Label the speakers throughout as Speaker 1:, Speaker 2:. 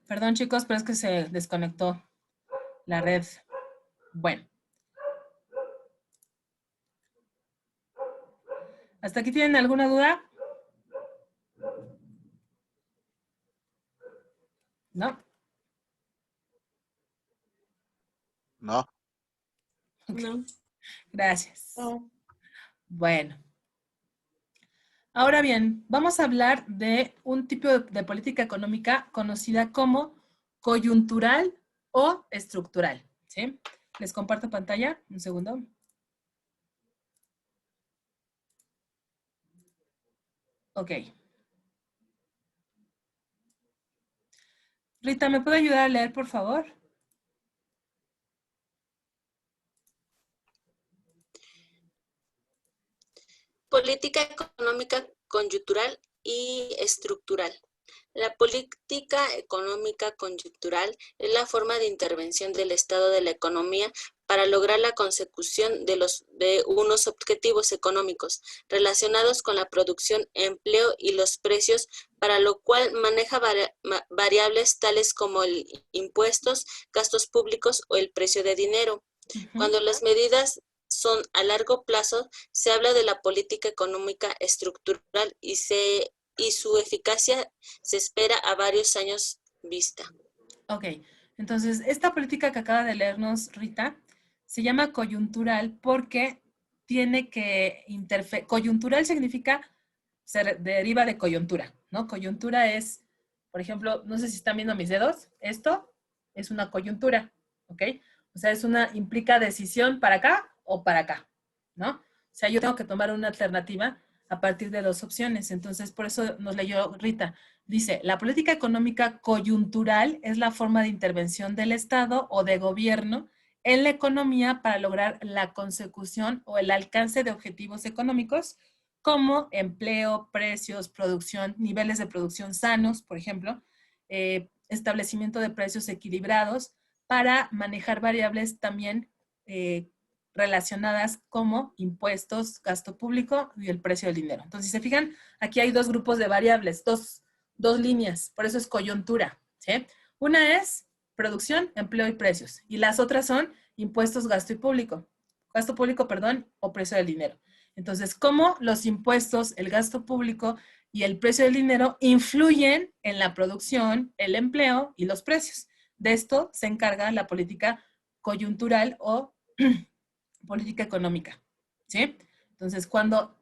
Speaker 1: Perdón, chicos, pero es que se desconectó la red. Bueno. ¿Hasta aquí tienen alguna duda? ¿No?
Speaker 2: No.
Speaker 1: Okay.
Speaker 3: No.
Speaker 1: Gracias.
Speaker 3: No.
Speaker 1: Bueno. Ahora bien, vamos a hablar de un tipo de política económica conocida como coyuntural o estructural. ¿Sí? Les comparto pantalla, un segundo. Ok. Rita, ¿me puede ayudar a leer, por favor?
Speaker 4: Política económica coyuntural y estructural. La política económica coyuntural es la forma de intervención del Estado de la economía para lograr la consecución de unos objetivos económicos relacionados con la producción, empleo y los precios, para lo cual maneja variables tales como impuestos, gastos públicos o el precio de dinero. Cuando las medidas son a largo plazo, se habla de la política económica estructural y su eficacia se espera a varios años vista.
Speaker 1: Ok, entonces esta política que acaba de leernos Rita se llama coyuntural porque tiene que interferir. Coyuntural significa, se deriva de coyuntura, ¿no? Coyuntura es, por ejemplo, no sé si están viendo mis dedos, esto es una coyuntura, ¿ok? O sea, implica decisión para acá o para acá, ¿no? O sea, yo tengo que tomar una alternativa a partir de dos opciones. Entonces, por eso nos leyó Rita. Dice, la política económica coyuntural es la forma de intervención del Estado o de gobierno en la economía para lograr la consecución o el alcance de objetivos económicos como empleo, precios, producción, niveles de producción sanos, por ejemplo, establecimiento de precios equilibrados para manejar variables también relacionadas como impuestos, gasto público y el precio del dinero. Entonces, si se fijan, aquí hay dos grupos de variables, dos líneas, por eso es coyuntura, ¿sí? Una es producción, empleo y precios, y las otras son impuestos, gasto público, perdón, o precio del dinero. Entonces, ¿cómo los impuestos, el gasto público y el precio del dinero influyen en la producción, el empleo y los precios? De esto se encarga la política coyuntural o política económica, ¿sí? Entonces, cuando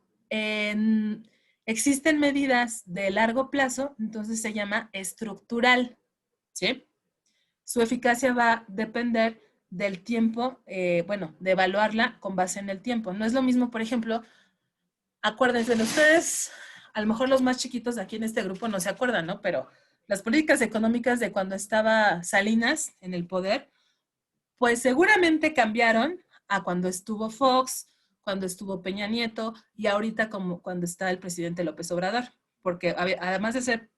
Speaker 1: existen medidas de largo plazo, entonces se llama estructural, ¿sí? Su eficacia va a depender del tiempo, de evaluarla con base en el tiempo. No es lo mismo, por ejemplo, acuérdense de ustedes, a lo mejor los más chiquitos de aquí en este grupo no se acuerdan, ¿no? Pero las políticas económicas de cuando estaba Salinas en el poder, pues seguramente cambiaron a cuando estuvo Fox, cuando estuvo Peña Nieto y ahorita como cuando está el presidente López Obrador, porque además de ser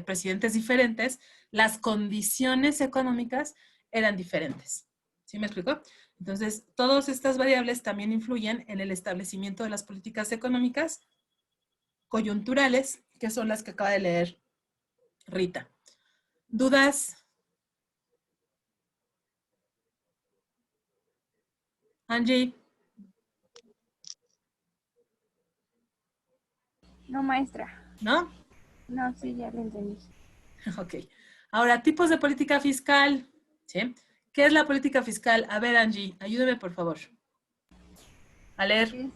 Speaker 1: presidentes diferentes, las condiciones económicas eran diferentes. ¿Sí me explico? Entonces, todas estas variables también influyen en el establecimiento de las políticas económicas coyunturales, que son las que acaba de leer Rita. ¿Dudas? Angie.
Speaker 5: No, maestra.
Speaker 1: ¿No?
Speaker 5: No, sí, ya lo entendí.
Speaker 1: Ok. Ahora, tipos de política fiscal. ¿Sí? ¿Qué es la política fiscal? A ver, Angie, ayúdame, por favor. A leer.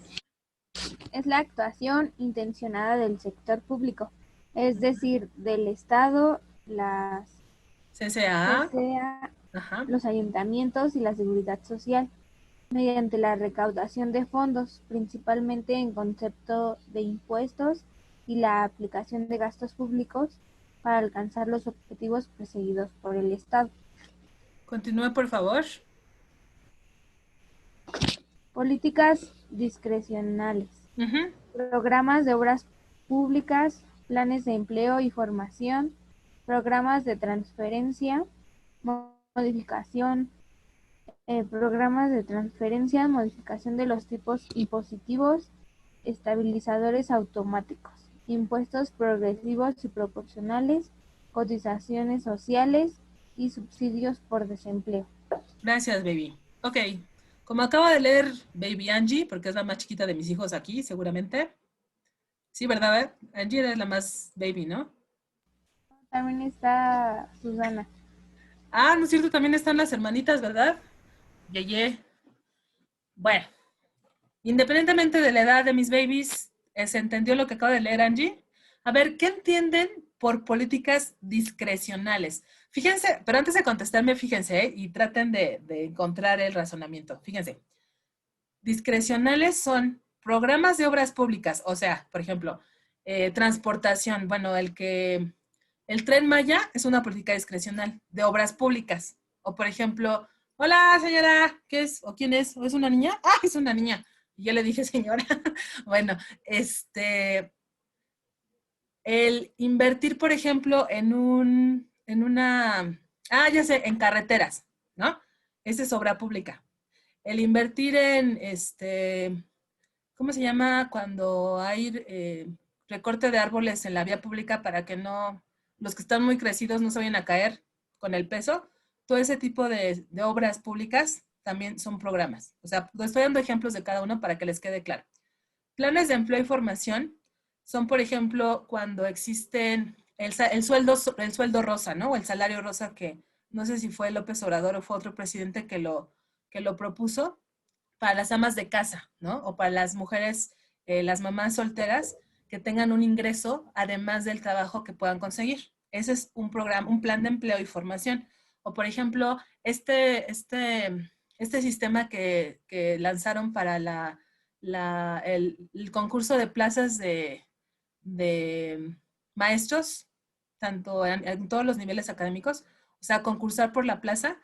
Speaker 5: Es la actuación intencionada del sector público, es decir, del Estado, las
Speaker 1: CCA.
Speaker 5: CCA,
Speaker 1: Ajá.
Speaker 5: los ayuntamientos y la seguridad social, mediante la recaudación de fondos, principalmente en concepto de impuestos y la aplicación de gastos públicos para alcanzar los objetivos perseguidos por el Estado.
Speaker 1: Continúe, por favor.
Speaker 5: Políticas discrecionales.
Speaker 1: Uh-huh.
Speaker 5: Programas de obras públicas, planes de empleo y formación, programas de transferencia, modificación de los tipos impositivos, estabilizadores automáticos, impuestos progresivos y proporcionales, cotizaciones sociales y subsidios por desempleo.
Speaker 1: Gracias, baby. Ok, como acaba de leer baby Angie, porque es la más chiquita de mis hijos aquí, seguramente. Sí, ¿verdad? Angie era la más baby, ¿no?
Speaker 5: También está Susana.
Speaker 1: Ah, no es cierto, también están las hermanitas, ¿verdad? Yeye. Bueno, independientemente de la edad de mis babies, ¿se entendió lo que acaba de leer Angie? A ver, ¿qué entienden por políticas discrecionales? Fíjense, pero antes de contestarme, fíjense, y traten de encontrar el razonamiento. Fíjense, discrecionales son programas de obras públicas, o sea, por ejemplo, transportación, bueno, el Tren Maya es una política discrecional de obras públicas. O por ejemplo, hola señora, ¿qué es? ¿O quién es? ¿O es una niña? Ah, es una niña. Y yo le dije señora. Bueno, el invertir, por ejemplo, ya sé, en carreteras, ¿no? Esa es obra pública. El invertir en, ¿cómo se llama? Cuando hay recorte de árboles en la vía pública para que los que están muy crecidos no se vayan a caer con el peso. Todo ese tipo de obras públicas también son programas. O sea, estoy dando ejemplos de cada uno para que les quede claro. Planes de empleo y formación son, por ejemplo, cuando existen el sueldo rosa, ¿no? O el salario rosa que no sé si fue López Obrador o fue otro presidente que lo propuso para las amas de casa, ¿no? O para las mujeres, las mamás solteras que tengan un ingreso además del trabajo que puedan conseguir. Ese es un programa, un plan de empleo y formación. O por ejemplo, este sistema que lanzaron para el concurso de plazas de maestros, tanto en todos los niveles académicos, o sea, concursar por la plaza,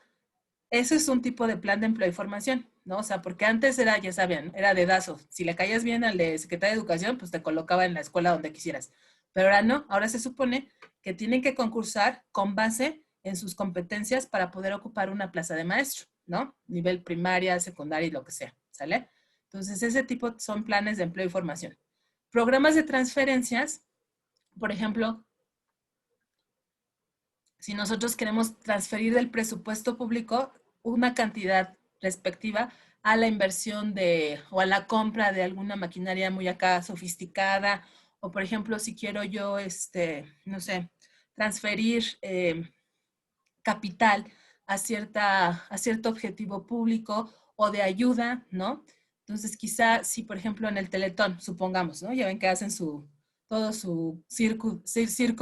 Speaker 1: ese es un tipo de plan de empleo y formación, ¿no? O sea, porque antes era, ya saben, era dedazo. Si le caías bien al de Secretaría de Educación, pues te colocaba en la escuela donde quisieras. Pero ahora no, ahora se supone que tienen que concursar con base en sus competencias para poder ocupar una plaza de maestro, ¿no? Nivel primaria, secundaria y lo que sea, ¿sale? Entonces, ese tipo son planes de empleo y formación. Programas de transferencias, por ejemplo, si nosotros queremos transferir del presupuesto público una cantidad respectiva a la inversión o a la compra de alguna maquinaria muy acá sofisticada, o por ejemplo, si quiero yo, no sé, transferir capital a cierto objetivo público o de ayuda, ¿no? Entonces, quizá si, por ejemplo, en el Teletón, supongamos, ¿no? Ya ven que hacen todo su circo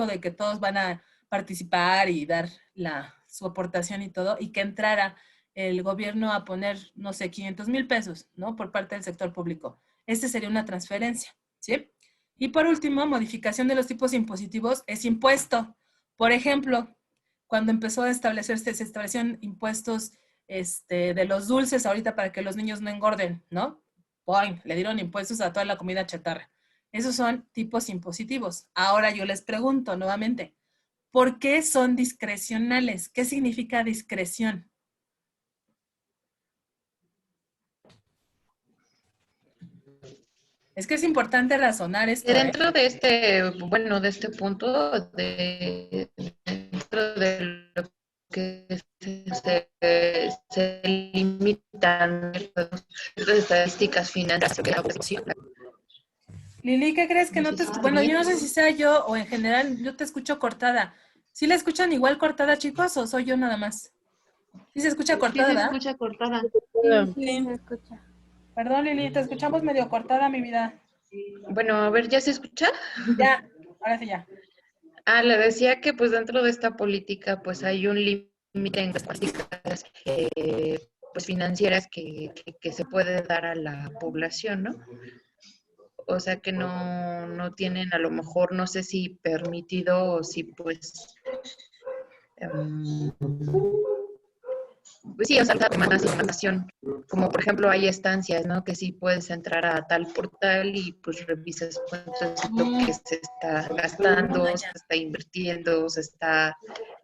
Speaker 1: de que todos van a participar y dar su aportación y todo, y que entrara el gobierno a poner, no sé, 500,000 pesos, ¿no? Por parte del sector público. Este sería una transferencia, ¿sí? Y por último, modificación de los tipos impositivos es impuesto. Por ejemplo, cuando empezó a establecerse, se establecieron impuestos de los dulces ahorita para que los niños no engorden, ¿no? ¡Boing! Le dieron impuestos a toda la comida chatarra. Esos son tipos impositivos. Ahora yo les pregunto nuevamente, ¿por qué son discrecionales? ¿Qué significa discreción? Es que es importante razonar esto.
Speaker 3: Dentro de este punto, dentro de lo que se limitan las estadísticas financieras.
Speaker 1: Lili, ¿qué crees que no te escucho? Bueno, yo no sé si sea yo o en general yo te escucho cortada. ¿Sí la escuchan igual cortada, chicos, o soy yo nada más? Sí se escucha cortada, ¿verdad?
Speaker 6: Sí, se escucha cortada.
Speaker 5: Sí, se escucha.
Speaker 1: Perdón, Lili, te escuchamos medio cortada, mi vida.
Speaker 3: Bueno, a ver, ¿ya se escucha?
Speaker 1: Ya, ahora sí ya.
Speaker 3: Le decía que pues dentro de esta política pues hay un límite en las políticas pues financieras que se puede dar a la población, ¿no? O sea que no tienen a lo mejor, no sé si permitido o si pues pues sí, o sea, más información, como por ejemplo hay estancias, ¿no? Que sí puedes entrar a tal portal y pues revisas cuánto es lo que se está gastando, se está invirtiendo,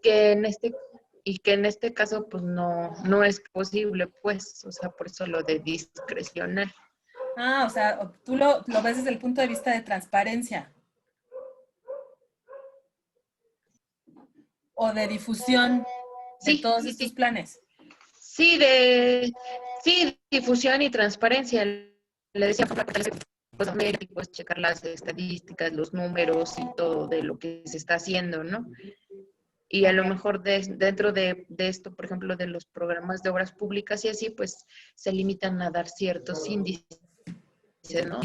Speaker 3: que en este caso pues no es posible, pues, o sea, por eso lo de discrecional.
Speaker 1: Ah, o sea, tú lo ves desde el punto de vista de transparencia. o de difusión de
Speaker 3: Sí,
Speaker 1: todos
Speaker 3: sí,
Speaker 1: estos
Speaker 3: sí.
Speaker 1: planes.
Speaker 3: Sí, difusión y transparencia. Le decía, pues, médicos, checar las estadísticas, los números y todo de lo que se está haciendo, ¿no? Y a lo mejor dentro de esto, por ejemplo, de los programas de obras públicas y así, pues se limitan a dar ciertos índices, ¿no?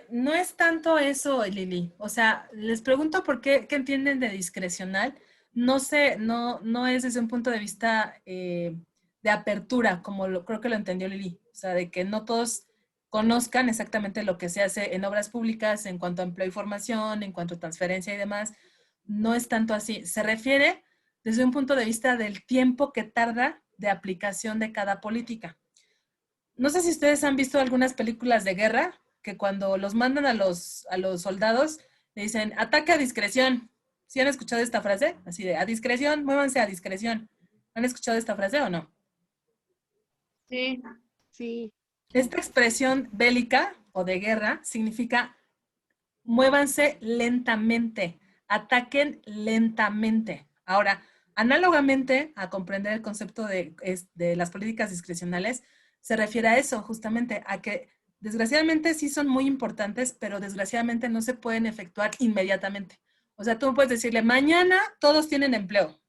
Speaker 1: No es tanto eso, Lili. O sea, les pregunto por qué entienden de discrecional. No sé, no es desde un punto de vista de apertura, como creo que lo entendió Lili. O sea, de que no todos conozcan exactamente lo que se hace en obras públicas en cuanto a empleo y formación, en cuanto a transferencia y demás. No es tanto así. Se refiere desde un punto de vista del tiempo que tarda de aplicación de cada política. No sé si ustedes han visto algunas películas de guerra que cuando los mandan a los soldados le dicen ataque a discreción. ¿Sí han escuchado esta frase? Así de a discreción, muévanse a discreción. ¿Han escuchado esta frase o no?
Speaker 3: Sí.
Speaker 5: Sí.
Speaker 1: Esta expresión bélica o de guerra significa muévanse lentamente, ataquen lentamente. Ahora, análogamente a comprender el concepto de las políticas discrecionales, se refiere a eso, justamente, a que desgraciadamente sí son muy importantes, pero desgraciadamente no se pueden efectuar inmediatamente. O sea, tú puedes decirle, mañana todos tienen empleo.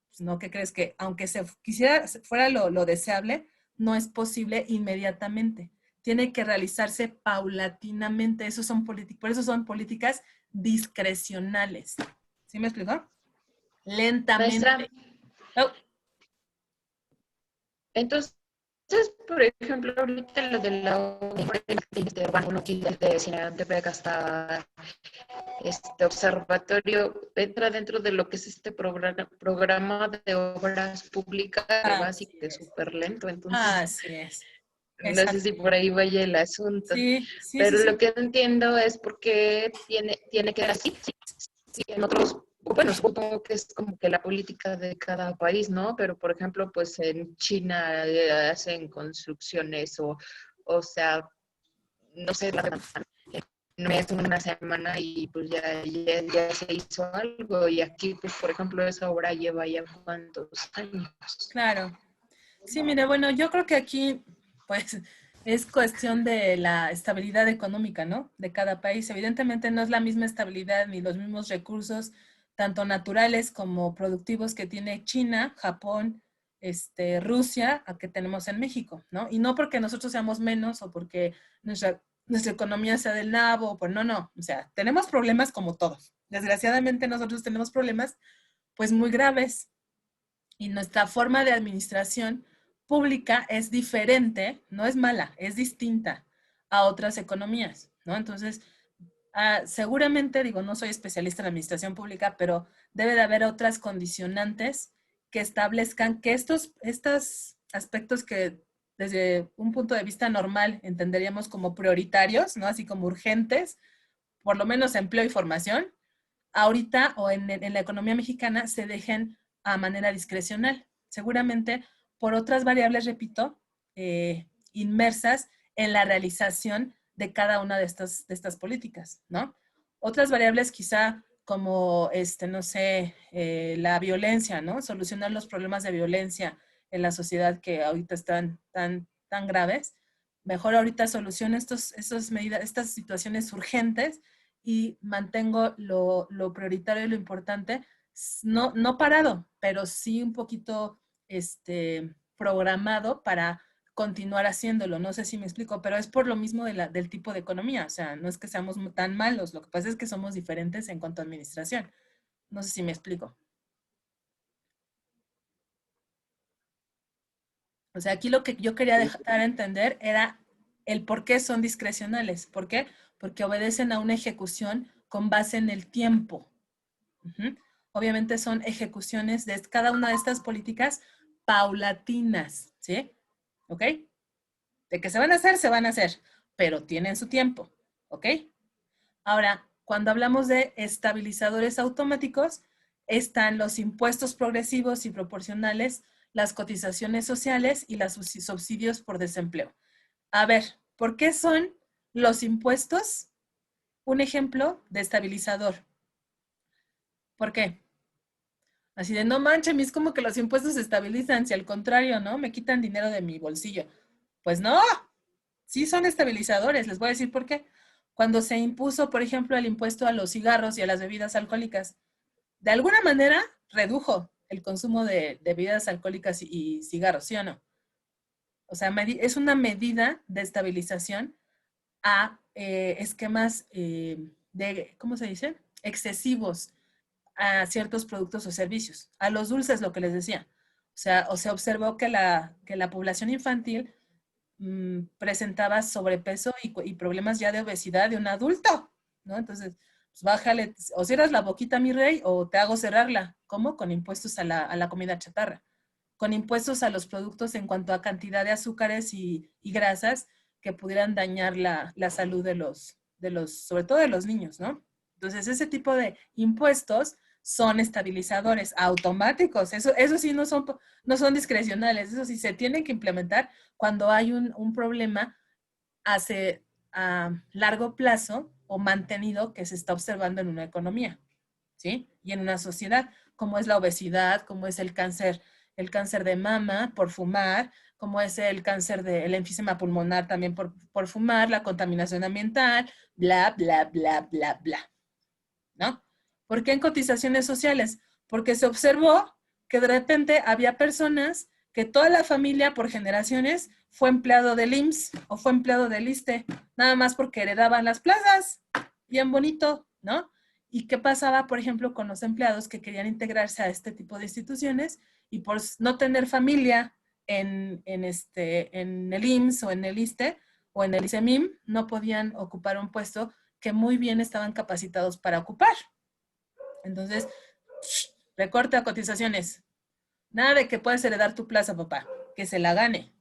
Speaker 1: Pues no, ¿qué crees? Que aunque se quisiera, fuera lo deseable, no es posible inmediatamente. Tiene que realizarse paulatinamente. Por eso son políticas discrecionales. ¿Sí me explicó?
Speaker 3: Maestra,
Speaker 1: Lentamente. Oh,
Speaker 3: entonces, por ejemplo, ahorita lo de la urbano aquí desde Sinaloa hasta este observatorio entra dentro de lo que es este programa de obras públicas que
Speaker 1: así
Speaker 3: básico es
Speaker 1: es.
Speaker 3: súper lento, entonces
Speaker 1: Así es.
Speaker 3: no sé
Speaker 1: Exacto.
Speaker 3: si por ahí vaya el asunto,
Speaker 1: Sí, sí, sí,
Speaker 3: pero lo
Speaker 1: sí.
Speaker 3: que no entiendo es por qué tiene que ser así. Sí, en otros, bueno, supongo que es como que la política de cada país, ¿no? Pero, por ejemplo, pues en China hacen construcciones o sea, no sé, no es una semana y pues ya se hizo algo. Y aquí, pues, por ejemplo, esa obra lleva ya cuántos años.
Speaker 1: Claro. Sí, mire, bueno, yo creo que aquí, pues, es cuestión de la estabilidad económica, ¿no? De cada país. Evidentemente no es la misma estabilidad ni los mismos recursos, tanto naturales como productivos que tiene China, Japón, Rusia, a que tenemos en México, ¿no? Y no porque nosotros seamos menos o porque nuestra economía sea del nabo, pues no. O sea, tenemos problemas como todos. Desgraciadamente nosotros tenemos problemas, pues, muy graves y nuestra forma de administración pública es diferente, no es mala, es distinta a otras economías, ¿no? Entonces, seguramente, digo, no soy especialista en administración pública, pero debe de haber otras condicionantes que establezcan que estos aspectos que desde un punto de vista normal entenderíamos como prioritarios, ¿no? Así como urgentes, por lo menos empleo y formación, ahorita o en la economía mexicana se dejen a manera discrecional. Seguramente por otras variables, repito, inmersas en la realización de cada una de estas políticas, ¿no? Otras variables quizá como, no sé, la violencia, ¿no? Solucionar los problemas de violencia en la sociedad que ahorita están tan graves. Mejor ahorita soluciona estas situaciones urgentes y mantengo lo prioritario y lo importante, no parado, pero sí un poquito programado para continuar haciéndolo. No sé si me explico, pero es por lo mismo del tipo de economía. O sea, no es que seamos tan malos, lo que pasa es que somos diferentes en cuanto a administración. No sé si me explico. O sea, aquí lo que yo quería dejar a entender era el por qué son discrecionales. ¿Por qué? Porque obedecen a una ejecución con base en el tiempo. Uh-huh. Obviamente son ejecuciones de cada una de estas políticas paulatinas, ¿sí? ¿Ok? De que se van a hacer, pero tienen su tiempo, ¿ok? Ahora, cuando hablamos de estabilizadores automáticos, están los impuestos progresivos y proporcionales, las cotizaciones sociales y los subsidios por desempleo. A ver, ¿por qué son los impuestos un ejemplo de estabilizador? ¿Por qué? Así de, no manches, es como que los impuestos se estabilizan, si al contrario, ¿no? Me quitan dinero de mi bolsillo. Pues no, sí son estabilizadores, les voy a decir por qué. Cuando se impuso, por ejemplo, el impuesto a los cigarros y a las bebidas alcohólicas, de alguna manera redujo el consumo de bebidas alcohólicas y cigarros, ¿sí o no? O sea, es una medida de estabilización a esquemas de, ¿cómo se dice? Excesivos a ciertos productos o servicios. A los dulces, lo que les decía. O se observó que la población infantil presentaba sobrepeso y problemas ya de obesidad de un adulto, ¿no? Entonces, pues bájale, o cierras la boquita, mi rey, o te hago cerrarla. ¿Cómo? Con impuestos a la comida chatarra. Con impuestos a los productos en cuanto a cantidad de azúcares y grasas que pudieran dañar la salud de los, sobre todo de los niños, ¿no? Entonces, ese tipo de impuestos son estabilizadores automáticos. Eso sí no son discrecionales. Eso sí se tienen que implementar cuando hay un problema a largo plazo o mantenido que se está observando en una economía, ¿sí? Y en una sociedad, como es la obesidad, como es el cáncer de mama por fumar, como es el cáncer el enfisema pulmonar también por fumar, la contaminación ambiental, bla, bla, bla, bla, bla, ¿no? ¿Por qué en cotizaciones sociales? Porque se observó que de repente había personas que toda la familia por generaciones fue empleado del IMSS o fue empleado del ISSSTE, nada más porque heredaban las plazas, bien bonito, ¿no? ¿Y qué pasaba, por ejemplo, con los empleados que querían integrarse a este tipo de instituciones y por no tener familia en el IMSS o en el ISSSTE o en el ISEMIM, no podían ocupar un puesto que muy bien estaban capacitados para ocupar? Entonces, recorte a cotizaciones. Nada de que puedes heredar tu plaza, papá, que se la gane,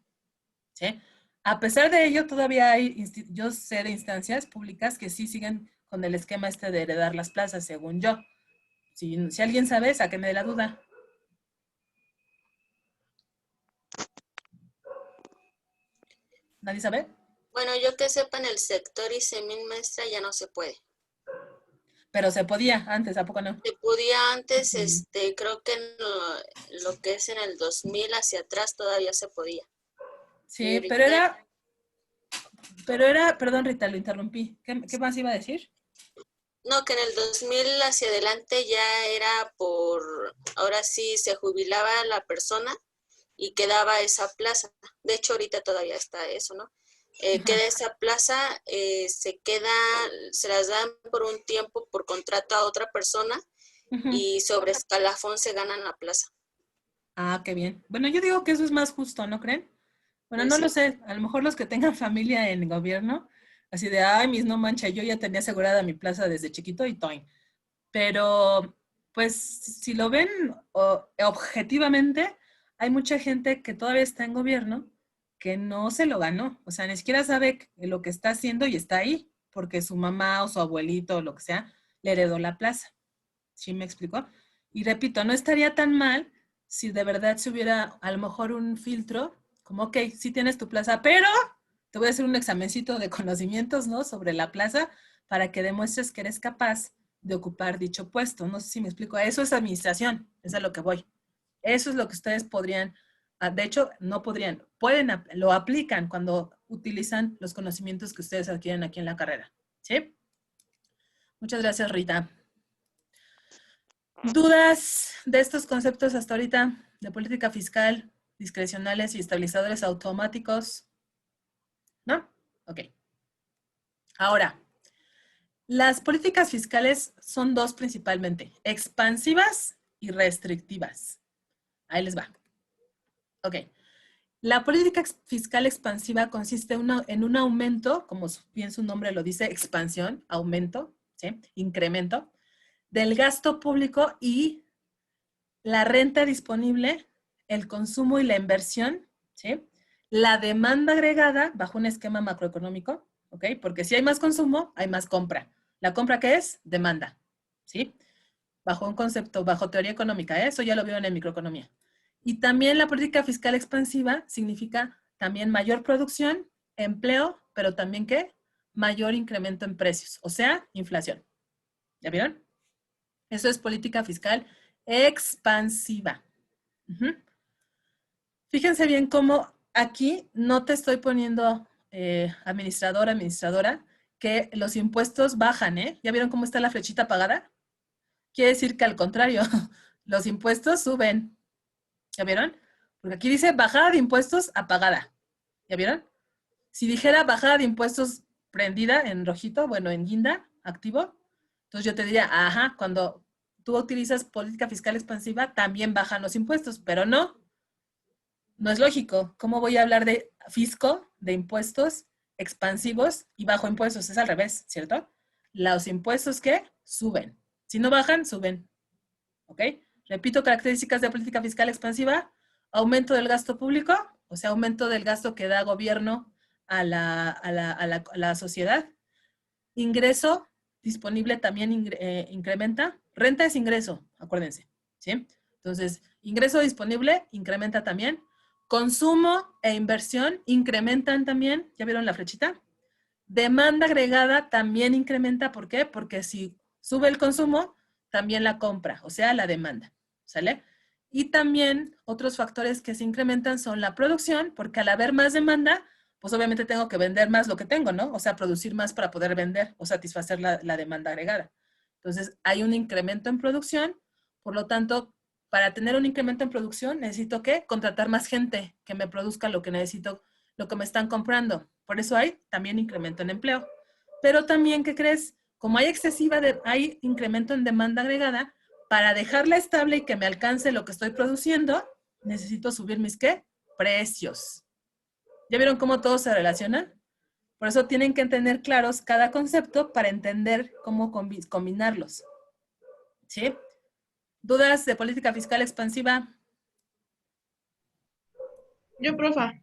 Speaker 1: ¿sí? A pesar de ello, todavía yo sé de instancias públicas que sí siguen con el esquema este de heredar las plazas, según yo. Si alguien sabe, sáquenme de la duda. ¿Nadie sabe?
Speaker 4: Bueno, yo que sepa, en el sector ISEMIN, maestra, ya no se puede.
Speaker 1: Pero se podía antes, ¿a poco no?
Speaker 4: Se podía antes, creo que en lo que es en el 2000 hacia atrás todavía se podía.
Speaker 1: Sí, pero era, perdón Rita, lo interrumpí. ¿Qué más iba a decir?
Speaker 4: No, que en el 2000 hacia adelante ya era ahora sí se jubilaba la persona y quedaba esa plaza. De hecho, ahorita todavía está eso, ¿no? Queda esa plaza, se las dan por un tiempo por contrato a otra persona y sobre escalafón se ganan la plaza.
Speaker 1: Ah, qué bien. Bueno, yo digo que eso es más justo, ¿no creen? Bueno, no
Speaker 4: Sí.
Speaker 1: lo sé. A lo mejor los que tengan familia en el gobierno, así de, ay, no mancha, yo ya tenía asegurada mi plaza desde chiquito y toin. Pero, pues, si lo ven objetivamente, hay mucha gente que todavía está en gobierno que no se lo ganó. O sea, ni siquiera sabe lo que está haciendo y está ahí, porque su mamá o su abuelito o lo que sea le heredó la plaza. ¿Sí me explicó? Y repito, no estaría tan mal si de verdad se hubiera a lo mejor un filtro, como, ok, sí tienes tu plaza, pero te voy a hacer un examencito de conocimientos, ¿no? Sobre la plaza para que demuestres que eres capaz de ocupar dicho puesto. No sé si me explico. Eso es administración, es a lo que voy. Eso es lo que ustedes podrían, de hecho, no podrían, lo aplican cuando utilizan los conocimientos que ustedes adquieren aquí en la carrera. ¿Sí? Muchas gracias, Rita. ¿Dudas de estos conceptos hasta ahorita de política fiscal, discrecionales y estabilizadores automáticos? ¿No? Ok. Ahora, las políticas fiscales son dos principalmente, expansivas y restrictivas. Ahí les va. Ok. La política fiscal expansiva consiste en un aumento, como bien su nombre lo dice, expansión, aumento, ¿sí? Incremento del gasto público y la renta disponible, el consumo y la inversión, ¿sí? La demanda agregada bajo un esquema macroeconómico, ¿ok? Porque si hay más consumo, hay más compra. ¿La compra qué es? Demanda, ¿sí? Bajo un concepto, bajo teoría económica, eso ya lo vieron en microeconomía. Y también la política fiscal expansiva significa también mayor producción, empleo, pero también ¿qué? Mayor incremento en precios, o sea, inflación. ¿Ya vieron? Eso es política fiscal expansiva. Fíjense bien cómo aquí no te estoy poniendo administrador, administradora, que los impuestos bajan, ¿eh? ¿Ya vieron cómo está la flechita apagada? Quiere decir que al contrario, los impuestos suben. ¿Ya vieron? Porque aquí dice bajada de impuestos apagada. ¿Ya vieron? Si dijera bajada de impuestos prendida en rojito, bueno, en guinda, activo, entonces yo te diría, ajá, cuando tú utilizas política fiscal expansiva, también bajan los impuestos, pero no es lógico. ¿Cómo voy a hablar de fisco, de impuestos expansivos y bajo impuestos? Es al revés, ¿cierto? Los impuestos que suben. Si no bajan, suben. ¿Ok? Repito, características de política fiscal expansiva: aumento del gasto público, o sea, aumento del gasto que da gobierno a la sociedad. Ingreso disponible también incrementa. Renta es ingreso, acuérdense, ¿sí? Entonces, ingreso disponible incrementa también. Consumo e inversión incrementan también. ¿Ya vieron la flechita? Demanda agregada también incrementa. ¿Por qué? Porque si sube el consumo, también la compra, o sea, la demanda. ¿Sale? Y también otros factores que se incrementan son la producción, porque al haber más demanda, pues obviamente tengo que vender más lo que tengo, ¿no? O sea, producir más para poder vender o satisfacer la demanda agregada. Entonces, hay un incremento en producción, por lo tanto, para tener un incremento en producción, necesito ¿qué? Contratar más gente que me produzca lo que necesito, lo que me están comprando. Por eso hay también incremento en empleo. Pero también, ¿qué crees? Como hay incremento en demanda agregada, para dejarla estable y que me alcance lo que estoy produciendo, necesito subir mis ¿qué? Precios. ¿Ya vieron cómo todo se relaciona? Por eso tienen que tener claros cada concepto para entender cómo combinarlos. ¿Sí? ¿Dudas de política fiscal expansiva?
Speaker 6: Yo, profa.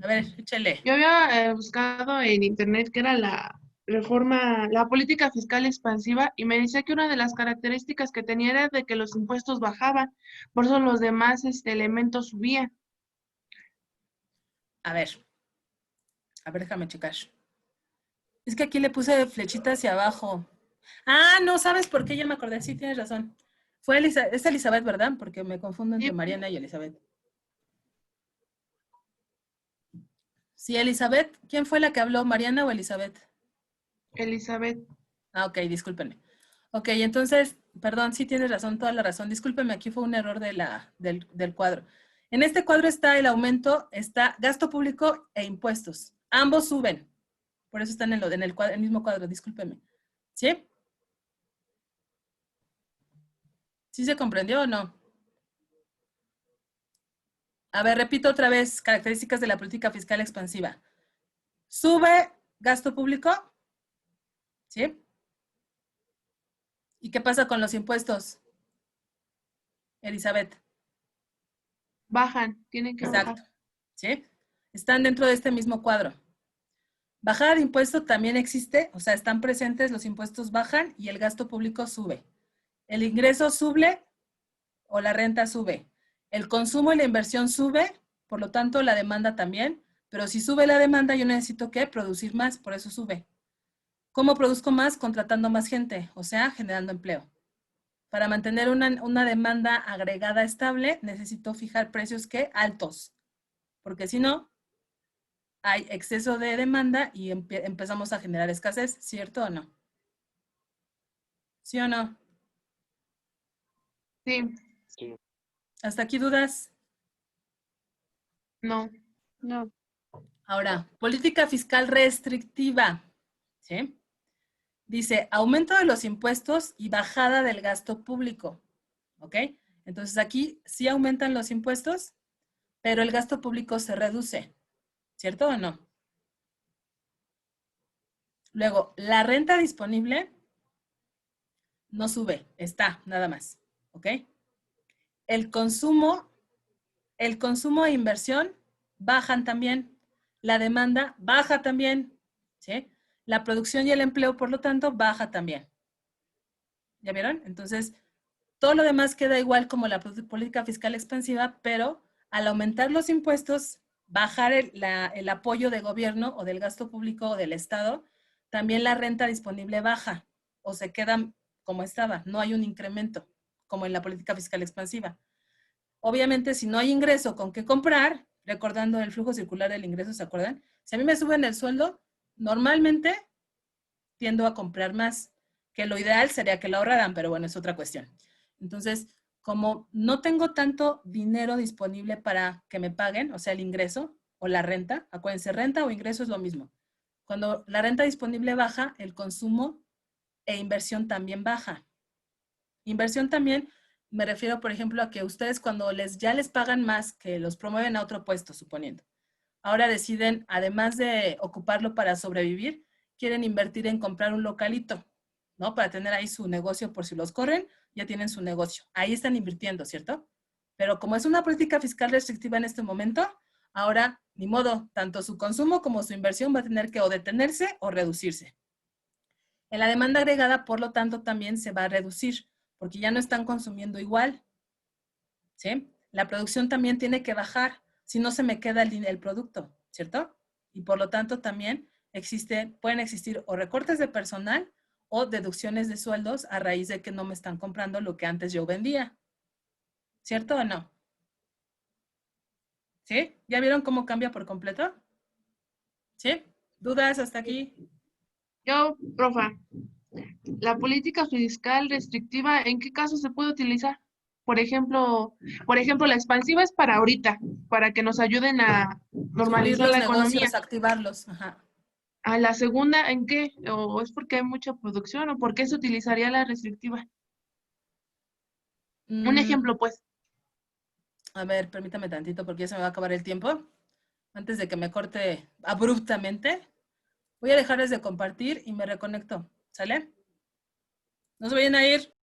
Speaker 1: A ver, échale.
Speaker 6: Yo había buscado en internet qué era la política fiscal expansiva y me decía que una de las características que tenía era de que los impuestos bajaban, por eso los demás elementos subían.
Speaker 1: A ver, déjame checar. Es que aquí le puse flechita hacia abajo. Ah, no, ¿sabes por qué? Ya me acordé. Sí, tienes razón. Es Elizabeth, ¿verdad? Porque me confundo entre
Speaker 6: Sí.
Speaker 1: Mariana y Elizabeth. Sí, Elizabeth. ¿Quién fue la que habló? ¿Mariana o Elizabeth?
Speaker 6: Elizabeth.
Speaker 1: Ah, ok, discúlpenme. Ok, entonces, perdón, sí tienes razón, toda la razón. Discúlpenme, aquí fue un error del cuadro. En este cuadro está el aumento, está gasto público e impuestos. Ambos suben. Por eso están en el mismo cuadro, discúlpenme. ¿Sí? ¿Sí se comprendió o no? A ver, repito otra vez, características de la política fiscal expansiva. Sube gasto público, ¿sí? ¿Y qué pasa con los impuestos? Elizabeth.
Speaker 6: Bajan, tienen que
Speaker 1: Exacto,
Speaker 6: bajar.
Speaker 1: ¿sí? Están dentro de este mismo cuadro. Bajada de impuesto también existe, o sea, están presentes, los impuestos bajan y el gasto público sube. El ingreso sube o la renta sube. El consumo y la inversión sube, por lo tanto la demanda también, pero si sube la demanda yo necesito ¿qué? Producir más, por eso sube. ¿Cómo produzco más? Contratando más gente, o sea, generando empleo. Para mantener una demanda agregada estable, necesito fijar precios ¿qué? Altos, porque si no, hay exceso de demanda y empezamos a generar escasez, ¿cierto o no? ¿Sí o no?
Speaker 6: Sí.
Speaker 1: ¿Hasta aquí dudas?
Speaker 6: No.
Speaker 5: No.
Speaker 1: Ahora, política fiscal restrictiva, ¿sí? Dice, aumento de los impuestos y bajada del gasto público, ¿ok? Entonces aquí sí aumentan los impuestos, pero el gasto público se reduce, ¿cierto o no? Luego, la renta disponible no sube, está nada más, ¿ok? El consumo e inversión bajan también, la demanda baja también, ¿sí? La producción y el empleo, por lo tanto, baja también. ¿Ya vieron? Entonces, todo lo demás queda igual como la política fiscal expansiva, pero al aumentar los impuestos, bajar el apoyo de gobierno o del gasto público o del Estado, también la renta disponible baja o se queda como estaba, no hay un incremento, como en la política fiscal expansiva. Obviamente, si no hay ingreso con qué comprar, recordando el flujo circular del ingreso, ¿se acuerdan? Si a mí me suben el sueldo, normalmente tiendo a comprar más, que lo ideal sería que lo ahorraran, pero bueno, es otra cuestión. Entonces, como no tengo tanto dinero disponible para que me paguen, o sea, el ingreso o la renta, acuérdense, renta o ingreso es lo mismo. Cuando la renta disponible baja, el consumo e inversión también baja. Inversión también me refiero, por ejemplo, a que ustedes cuando ya les pagan más, que los promueven a otro puesto, suponiendo. Ahora deciden, además de ocuparlo para sobrevivir, quieren invertir en comprar un localito, ¿no? Para tener ahí su negocio por si los corren, ya tienen su negocio. Ahí están invirtiendo, ¿cierto? Pero como es una política fiscal restrictiva en este momento, ahora, ni modo, tanto su consumo como su inversión va a tener que o detenerse o reducirse. En la demanda agregada, por lo tanto, también se va a reducir, porque ya no están consumiendo igual, ¿sí? La producción también tiene que bajar, si no se me queda el producto, ¿cierto? Y por lo tanto también pueden existir o recortes de personal o deducciones de sueldos a raíz de que no me están comprando lo que antes yo vendía. ¿Cierto o no? ¿Sí? ¿Ya vieron cómo cambia por completo? ¿Sí? ¿Dudas hasta aquí?
Speaker 6: Yo, profa, la política fiscal restrictiva, ¿en qué caso se puede utilizar? Por ejemplo, la expansiva es para ahorita, para que nos ayuden a
Speaker 1: Subir
Speaker 6: normalizar
Speaker 1: los
Speaker 6: la economía.
Speaker 1: negocios, activarlos. Ajá.
Speaker 6: A la segunda, ¿en qué? ¿O es porque hay mucha producción o por qué se utilizaría la restrictiva? Un ejemplo, pues.
Speaker 1: A ver, permítame tantito porque ya se me va a acabar el tiempo. Antes de que me corte abruptamente, voy a dejarles de compartir y me reconecto. ¿Sale? No se vayan a ir.